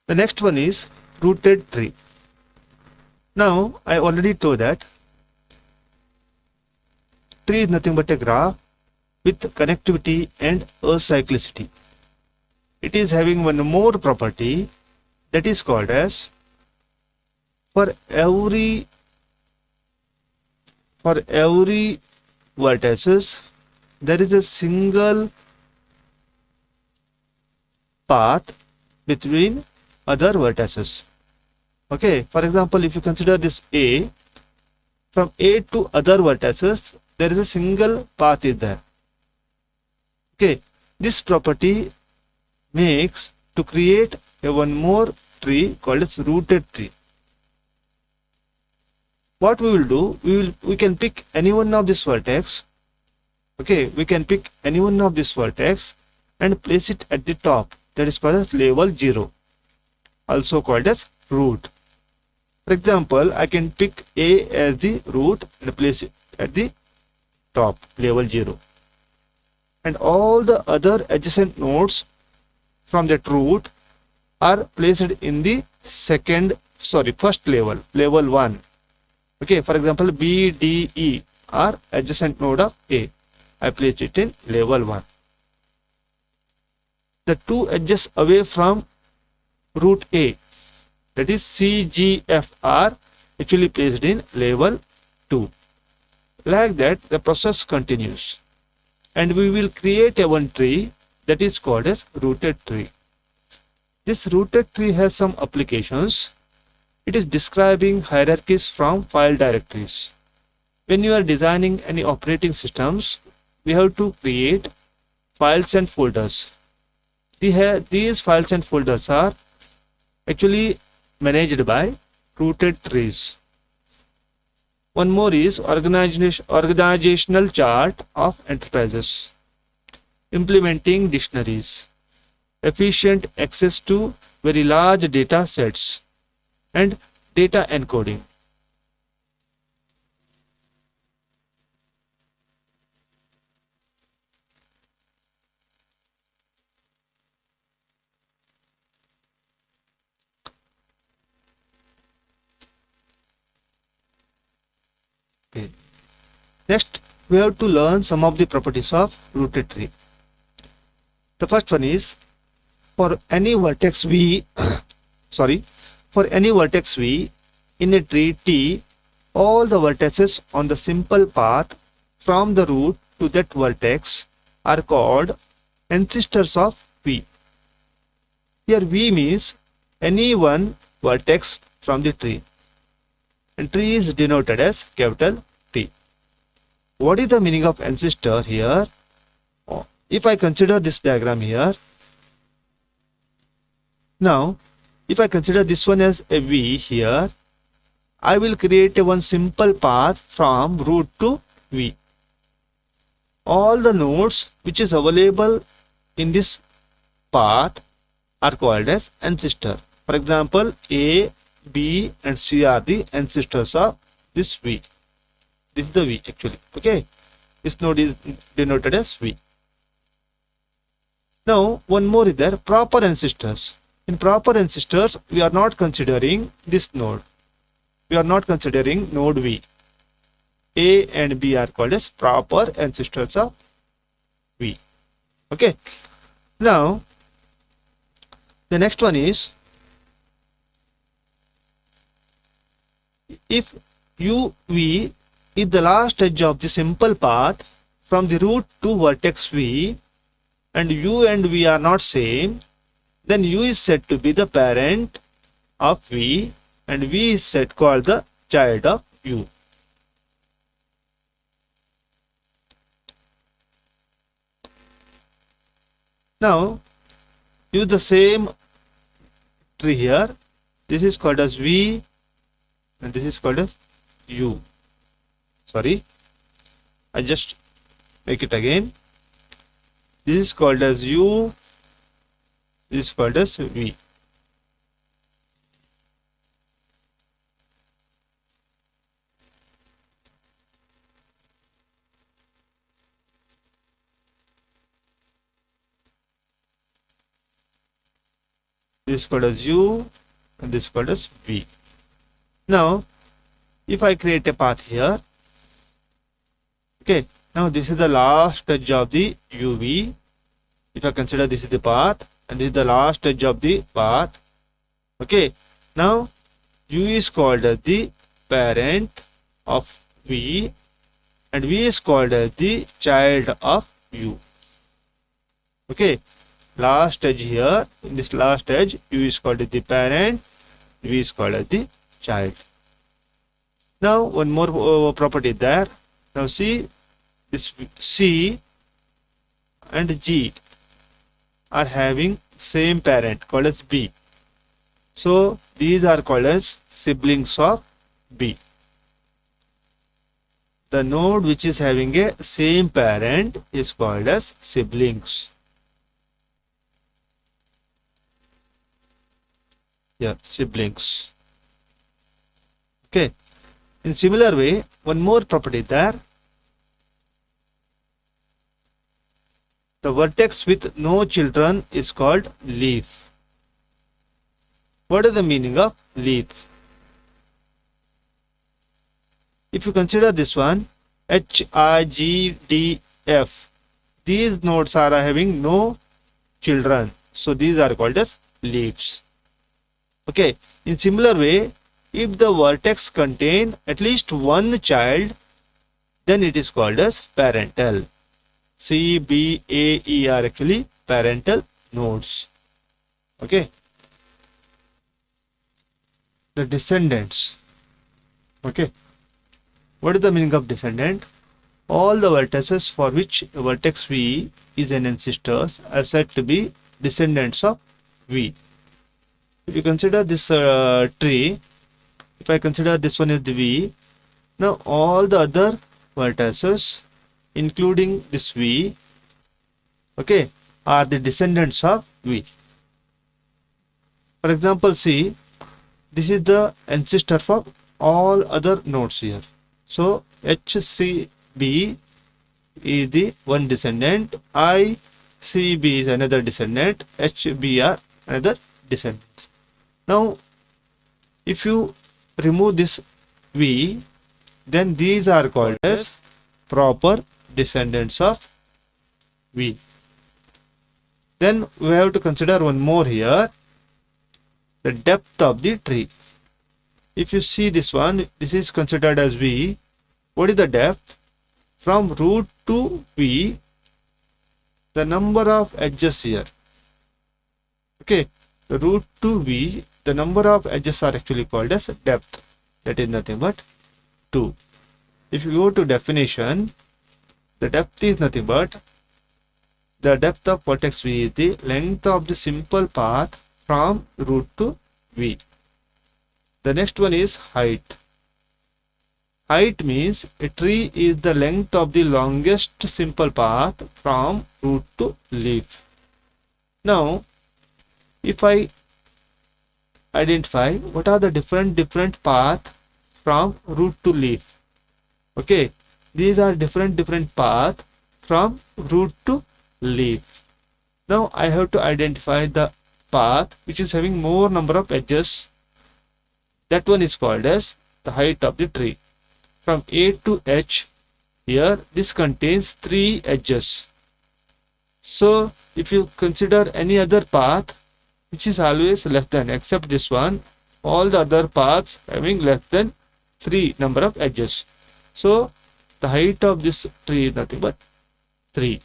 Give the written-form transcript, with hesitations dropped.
The next one is rooted tree. Now I already told that tree is nothing but a graph with connectivity and acyclicity. It is having one more property that is called as for every vertices there is a single path between other vertices. Okay, for example, if you consider this A, from A to other vertices there is a single path is there. Okay, this property makes to create a one more tree called as rooted tree. What we will do, we can pick any one of this vertex. Okay, we can pick any one of this vertex and place it at the top. That is called as level 0, also called as root. For example, I can pick A as the root and place it at the top, level 0. And all the other adjacent nodes from that root are placed in the first level, level 1. Okay, for example, B, D, E are adjacent node of A. I place it in level 1. The two edges away from root A, that is C, G, F are actually placed in level 2. Like that, the process continues. And we will create a one tree that is called as rooted tree. This rooted tree has some applications. It is describing hierarchies from file directories. When you are designing any operating systems, we have to create files and folders. These files and folders are actually managed by rooted trees. One more is organizational chart of enterprises, implementing dictionaries, efficient access to very large data sets, and data encoding. Okay. Next, we have to learn some of the properties of rooted tree. The first one is for any vertex V, for any vertex V in a tree T, all the vertices on the simple path from the root to that vertex are called ancestors of V. Here V means any one vertex from the tree, and tree is denoted as capital T. What is the meaning of ancestor here? If I consider this diagram here, now if I consider this one as a V here, I will create a one simple path from root to V. All the nodes which is available in this path are called as ancestor. For example, A, B and C are the ancestors of this V. This is the V actually. Okay, this node is denoted as V. Now one more is there, proper ancestors. In proper ancestors, we are not considering this node. We are not considering node V. A and B are called as proper ancestors of V. Okay. Now the next one is, if UV is the last edge of the simple path from the root to vertex V, and U and V are not same, then U is said to be the parent of V and V is said called the child of U. Now use the same tree here. This is called as V and this is called as U. Sorry, I just make it again. This is called as U, this is called as V. this is called as U, and this is called as V. Now, if I create a path here, okay, now this is the last edge of the UV. If I consider this is the path, and this is the last edge of the path, okay, now U is called as the parent of V, and V is called as the child of U. Okay, last edge here, in this last edge, U is called as the parent, V is called as the child. Now one more property there. Now see, this C and G are having same parent called as B. So these are called as siblings of B. The node which is having a same parent is called as siblings. Yeah, siblings. Okay. In similar way, one more property there. The vertex with no children is called leaf. What is the meaning of leaf? If you consider this one, H, I, G, D, F, these nodes are having no children. So these are called as leaves. Okay. In similar way, if the vertex contain at least one child, then it is called as parental. C, B, A, E are actually parental nodes. Okay. The descendants. Okay. What is the meaning of descendant? All the vertices for which vertex V is an ancestor are said to be descendants of V. If you consider this tree, if I consider this one is the V, now all the other vertices, including this V, okay, are the descendants of V. For example, see, this is the ancestor for all other nodes here. So HCB is the one descendant, ICB is another descendant, HBR another descendant. Now, if you remove this V, then these are called as proper descendants of V. Then we have to consider one more here, the depth of the tree. If you see this one, this is considered as V. What is the depth? From root to V, the number of edges here. Okay, the root to V, the number of edges are actually called as depth. That is nothing but 2. If you go to definition, the depth is nothing but the depth of vertex V is the length of the simple path from root to V. The next one is height. Height means a tree is the length of the longest simple path from root to leaf. Now, if I identify what are the different paths from root to leaf. Okay, these are different paths from root to leaf. Now I have to identify the path which is having more number of edges. That one is called as the height of the tree. From A to H, here this contains 3 edges. So if you consider any other path which is always less than, except this one, all the other paths having less than 3 number of edges. So the height of this tree is nothing but 3.